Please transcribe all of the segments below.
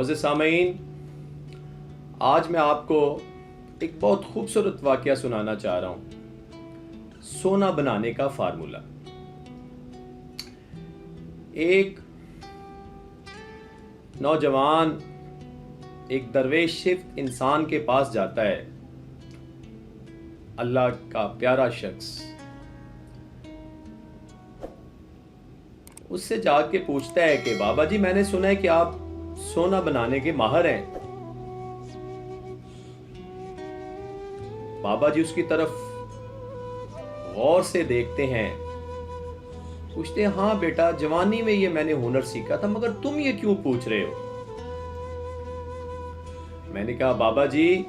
معزز سامعین، آج میں آپ کو ایک بہت خوبصورت واقعہ سنانا چاہ رہا ہوں، سونا بنانے کا فارمولہ۔ ایک نوجوان ایک درویش صفت انسان کے پاس جاتا ہے، اللہ کا پیارا شخص، اس سے جا کے پوچھتا ہے کہ بابا جی میں نے سنا ہے کہ آپ سونا بنانے کے ماہر ہیں۔ بابا جی اس کی طرف غور سے دیکھتے ہیں، پوچھتے ہیں ہاں بیٹا، جوانی میں یہ میں نے ہنر سیکھا تھا، مگر تم یہ کیوں پوچھ رہے ہو؟ میں نے کہا بابا جی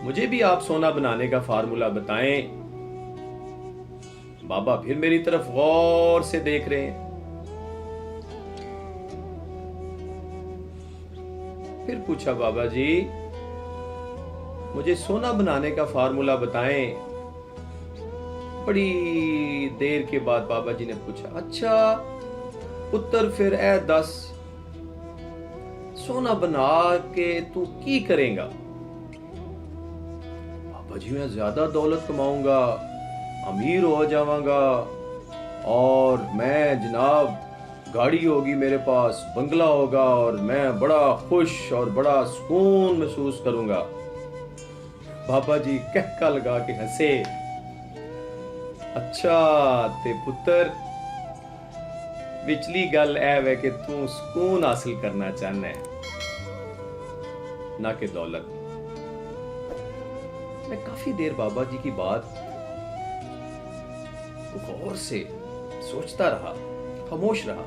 مجھے بھی آپ سونا بنانے کا فارمولہ بتائیں۔ بابا پھر میری طرف غور سے دیکھ رہے ہیں، پھر پوچھا بابا جی مجھے سونا بنانے کا فارمولہ بتائیں۔ بڑی دیر کے بعد بابا جی نے پوچھا اچھا پتر پھر اے دس سونا بنا کے تو کی کریں گا؟ بابا جی میں زیادہ دولت کماؤں گا، امیر ہو جاواں گا، اور میں جناب گاڑی ہوگی میرے پاس، بنگلہ ہوگا، اور میں بڑا خوش اور بڑا سکون محسوس کروں گا۔ بابا جی کہکا لگا کے ہنسے، اچھا تے پتر وچلی گل اے وے کہ تو سکون حاصل کرنا چاہنا ہے نہ کہ دولت۔ میں کافی دیر بابا جی کی بات غور سے سوچتا رہا، خاموش رہا۔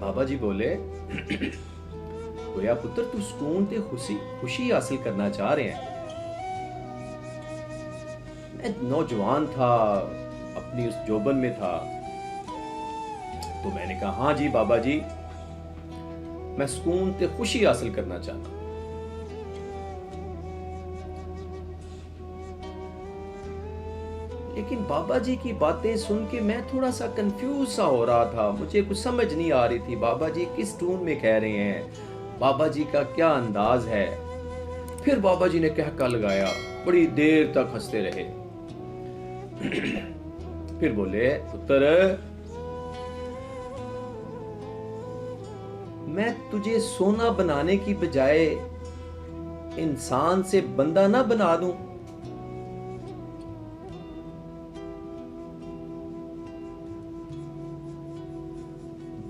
بابا جی بولے گویا پتر تو سکون تے خوشی حاصل کرنا چاہ رہے ہیں۔ میں نوجوان تھا، اپنی اس جوبن میں تھا، تو میں نے کہا ہاں جی بابا جی میں سکون تے خوشی حاصل کرنا چاہتا ہوں۔ لیکن بابا جی کی باتیں سن کے میں تھوڑا سا کنفیوز سا ہو رہا تھا، مجھے کچھ سمجھ نہیں آ رہی تھی بابا جی کس ٹون میں کہہ رہے ہیں، بابا جی کا کیا انداز ہے۔ پھر بابا جی نے کہکا لگایا، بڑی دیر تک ہنستے رہے، پھر بولے پتر میں تجھے سونا بنانے کی بجائے انسان سے بندہ نہ بنا دوں؟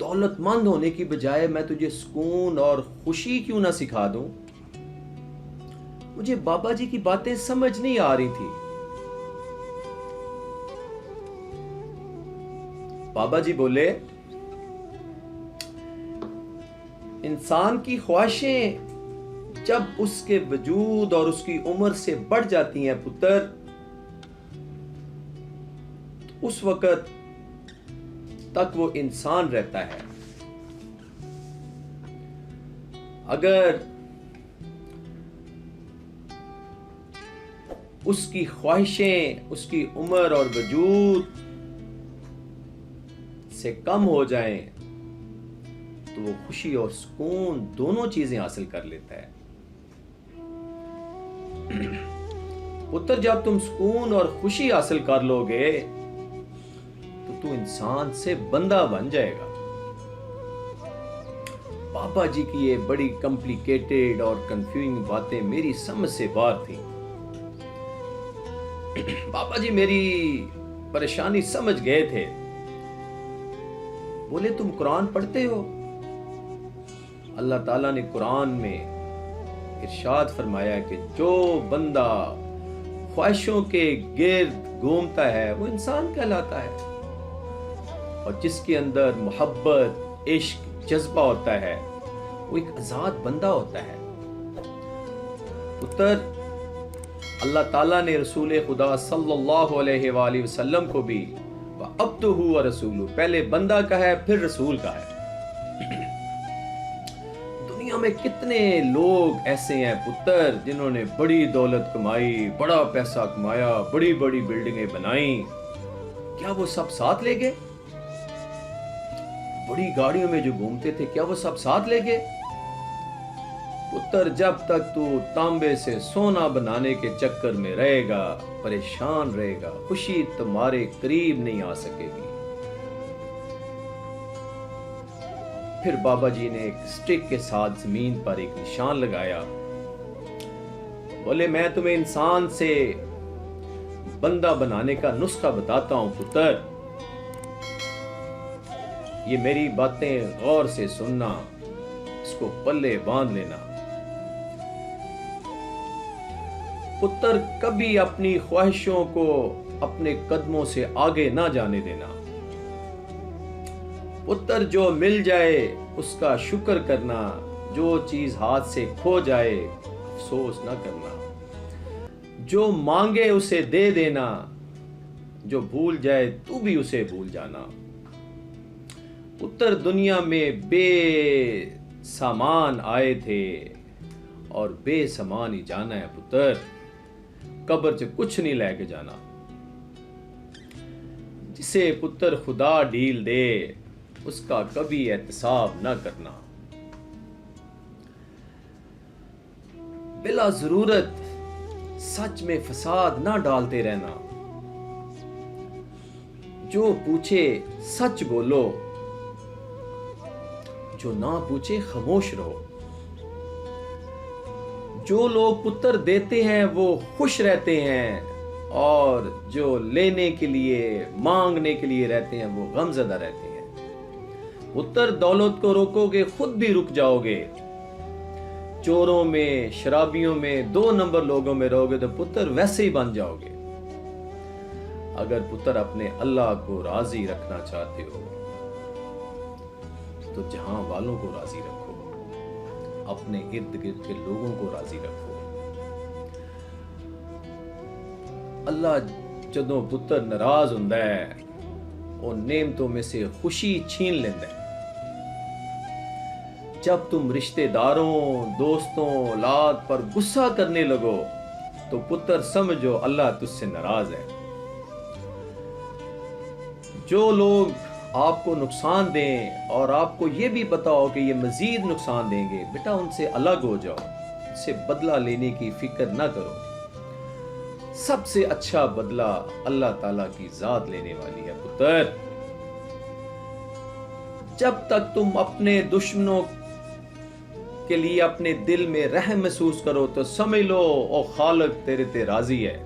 دولت مند ہونے کی بجائے میں تجھے سکون اور خوشی کیوں نہ سکھا دوں؟ مجھے بابا جی کی باتیں سمجھ نہیں آ رہی تھی۔ بابا جی بولے انسان کی خواہشیں جب اس کے وجود اور اس کی عمر سے بڑھ جاتی ہیں پتر، اس وقت تک وہ انسان رہتا ہے۔ اگر اس کی خواہشیں اس کی عمر اور وجود سے کم ہو جائیں تو وہ خوشی اور سکون دونوں چیزیں حاصل کر لیتا ہے۔ پتر جب تم سکون اور خوشی حاصل کر لو گے تو انسان سے بندہ بن جائے گا۔ بابا جی کی یہ بڑی کمپلیکیٹڈ اور کنفیوزنگ باتیں میری سمجھ سے باہر تھیں۔ بابا جی میری پریشانی سمجھ گئے تھے، بولے تم قرآن پڑھتے ہو؟ اللہ تعالیٰ نے قرآن میں ارشاد فرمایا کہ جو بندہ خواہشوں کے گرد گھومتا ہے وہ انسان کہلاتا ہے، اور جس کے اندر محبت، عشق، جذبہ ہوتا ہے وہ ایک آزاد بندہ ہوتا ہے۔ پتر اللہ تعالیٰ نے رسول خدا صلی اللہ علیہ وآلہ وسلم کو بھی وَعَبْدُهُ وَرَسُولُهُ پہلے بندہ کہا ہے پھر رسول کہا ہے۔ دنیا میں کتنے لوگ ایسے ہیں پتر جنہوں نے بڑی دولت کمائی، بڑا پیسہ کمایا، بڑی بڑی بلڈنگیں بنائیں، کیا وہ سب ساتھ لے گئے؟ بڑی گاڑیوں میں جو گھومتے تھے کیا وہ سب ساتھ لے گئے؟ پتر جب تک تو تانبے سے سونا بنانے کے چکر میں رہے گا پریشان رہے گا، خوشی تمہارے قریب نہیں آ سکے گی۔ پھر بابا جی نے ایک سٹک کے ساتھ زمین پر ایک نشان لگایا، بولے میں تمہیں انسان سے بندہ بنانے کا نسخہ بتاتا ہوں پتر، یہ میری باتیں غور سے سننا، اس کو پلے باندھ لینا۔ پتر کبھی اپنی خواہشوں کو اپنے قدموں سے آگے نہ جانے دینا۔ پتر جو مل جائے اس کا شکر کرنا، جو چیز ہاتھ سے کھو جائے افسوس نہ کرنا، جو مانگے اسے دے دینا، جو بھول جائے تو بھی اسے بھول جانا۔ پتر دنیا میں بے سامان آئے تھے اور بے سامان ہی جانا ہے پتر، قبر سے کچھ نہیں لے کے جانا۔ جسے پتر خدا ڈھیل دے اس کا کبھی احتساب نہ کرنا۔ بلا ضرورت سچ میں فساد نہ ڈالتے رہنا۔ جو پوچھے سچ بولو، جو نہ پوچھے خاموش رہو۔ جو لوگ پتر دیتے ہیں وہ خوش رہتے ہیں، اور جو لینے کے لیے مانگنے کے لیے رہتے ہیں وہ غم زدہ رہتے ہیں۔ پتر دولت کو روکو گے خود بھی رک جاؤ گے۔ چوروں میں، شرابیوں میں، 2 نمبر لوگوں میں رہو گے تو پتر ویسے ہی بن جاؤ گے۔ اگر پتر اپنے اللہ کو راضی رکھنا چاہتے ہو تو جہاں والوں کو راضی رکھو، اپنے ارد گرد کے لوگوں کو راضی رکھو۔ اللہ جدوں پتر ناراض ہوندا ہے وہ نعمتوں میں سے خوشی چھین لیندا ہے۔ جب تم رشتہ داروں، دوستوں، اولاد پر غصہ کرنے لگو تو پتر سمجھو اللہ تجھ سے ناراض ہے۔ جو لوگ آپ کو نقصان دیں اور آپ کو یہ بھی پتا ہو کہ یہ مزید نقصان دیں گے، بیٹا ان سے الگ ہو جاؤ، ان سے بدلہ لینے کی فکر نہ کرو۔ سب سے اچھا بدلہ اللہ تعالیٰ کی ذات لینے والی ہے پتر۔ جب تک تم اپنے دشمنوں کے لیے اپنے دل میں رحم محسوس کرو تو سمجھ لو او خالق تیرے تے راضی ہے۔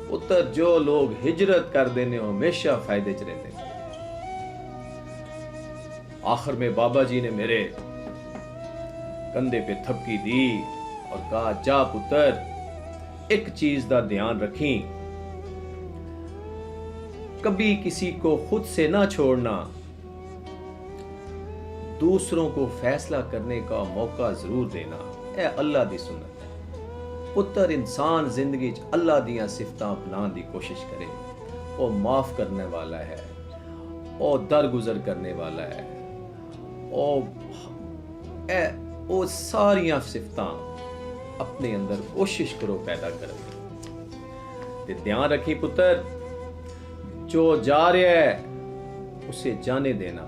پتر جو لوگ ہجرت کر دینے ہمیشہ فائدے چ رہتے ہیں۔ آخر میں بابا جی نے میرے کندھے پہ تھپکی دی اور کہا جا پتر ایک چیز دا دھیان رکھیں، کبھی کسی کو خود سے نہ چھوڑنا، دوسروں کو فیصلہ کرنے کا موقع ضرور دینا، اے اللہ دی سنت ہے۔ پتر انسان زندگی چ اللہ دیاں صفتاں اپنان دی کوشش کرے، او معاف کرنے والا ہے، او درگزر کرنے والا ہے، او ساریاں صفتاں اپنے اندر کوشش کرو پیدا کرنے۔ تے دھیان رکھی پتر، جو جا رہا ہے اسے جانے دینا،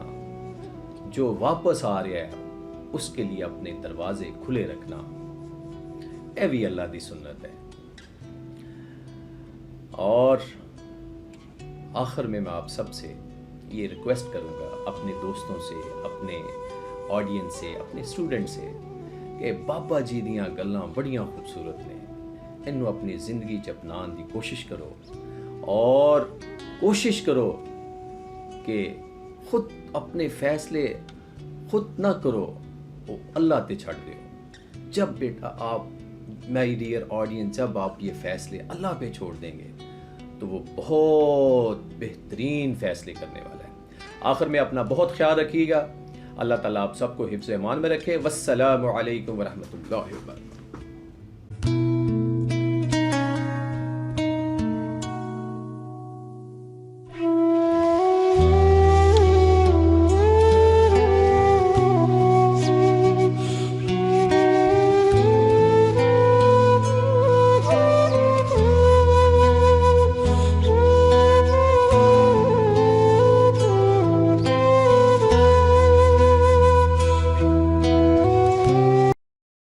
جو واپس آ رہا ہے اس کے لیے اپنے دروازے کھلے رکھنا، اے بھی اللہ دی سنت ہے۔ اور آخر میں آپ سب سے یہ ریکویسٹ کروں گا، اپنے دوستوں سے، اپنے آڈینس سے، اپنے اسٹوڈنٹ سے، کہ بابا جی دیاں گلاں بڑیاں خوبصورت نے، انہوں اپنی زندگی چ اپنان دی کوشش کرو، اور کوشش کرو کہ خود اپنے فیصلے خود نہ کرو، وہ اللہ تے چھڑ دیو۔ جب بیٹا آپ، میری ڈیئر آڈینس، جب آپ یہ فیصلے اللہ پہ چھوڑ دیں گے تو وہ بہت بہترین فیصلے کرنے والا ہے۔ آخر میں اپنا بہت خیال رکھیے گا، اللہ تعالیٰ آپ سب کو حفظ و امان میں رکھے۔ والسلام علیکم ورحمۃ اللہ وبرکاتہ۔